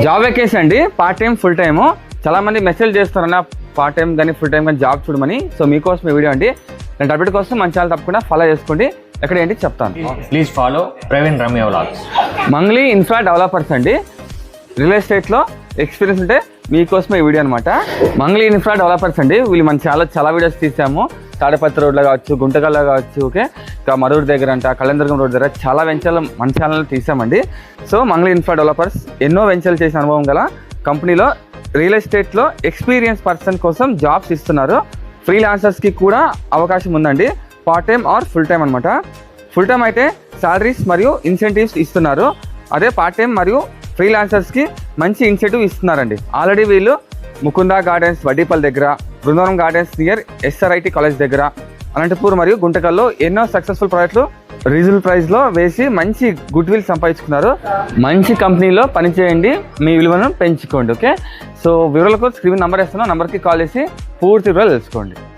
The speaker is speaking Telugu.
జాబ్ వేకేషన్ అండి, పార్ట్ టైం ఫుల్ టైము. చాలా మంది మెసేజ్ చేస్తారన్న పార్ట్ టైం కానీ ఫుల్ టైం కానీ జాబ్ చూడమని. సో మీకోసం ఈ వీడియో అండి. నేను అప్డేట్ కోసం మన ఛానల్ తప్పకుండా ఫాలో చేసుకోండి. ఎక్కడ ఏంటి చెప్తాను. Please follow Praveen Ramya vlogs. Mangli infra developers అండి. రియల్ ఎస్టేట్లో ఎక్స్పీరియన్స్ ఉంటే మీకోసమే ఈ వీడియో అనమాట. మంగ్లీ ఇన్ఫ్రా డెవలపర్స్ అండి. వీళ్ళు మన చాలా వీడియోస్ తీసాము. తాడపత్రి రోడ్లో కావచ్చు, గుంటకల్లో కావచ్చు, ఓకే, ఇంకా మరూరు దగ్గర అంట, కళ్యాణదుర్గం రోడ్ దగ్గర చాలా వెంచర్లు మన ఛానల్ తీసామండి. సో మంగ్లీ ఇన్ఫ్రా డెవలపర్స్ ఎన్నో వెంచర్లు చేసిన అనుభవం గల కంపెనీలో రియల్ ఎస్టేట్లో ఎక్స్పీరియన్స్ పర్సన్ కోసం జాబ్స్ ఇస్తున్నారు. ఫ్రీలాన్సర్స్కి కూడా అవకాశం ఉందండి. Part time or full time అనమాట. ఫుల్ టైం అయితే సాలరీస్ మరియు ఇన్సెంటివ్స్ ఇస్తున్నారు. అదే పార్ట్ టైం మరియు ఫ్రీలాన్సర్స్కి మంచి ఇన్సెంటివ్ ఇస్తున్నారండి. ఆల్రెడీ వీళ్ళు ముకుందా గార్డెన్స్ వడ్డీపల్లి దగ్గర, Brindavanam gardens near SRIT college దగ్గర, అనంతపూర్ మరియు గుంటకల్లో ఎన్నో సక్సెస్ఫుల్ ప్రాజెక్టులు రీజనబుల్ ప్రైస్లో వేసి మంచి గుడ్ విల్ సంపాదించుకున్నారు. మంచి కంపెనీలో పనిచేయండి, మీ విలువను పెంచుకోండి. ఓకే, సో వివరాలకు స్క్రీన్ నెంబర్ ఇస్తున్నాం. నెంబర్కి కాల్ చేసి పూర్తి వివరాలు తెలుసుకోండి.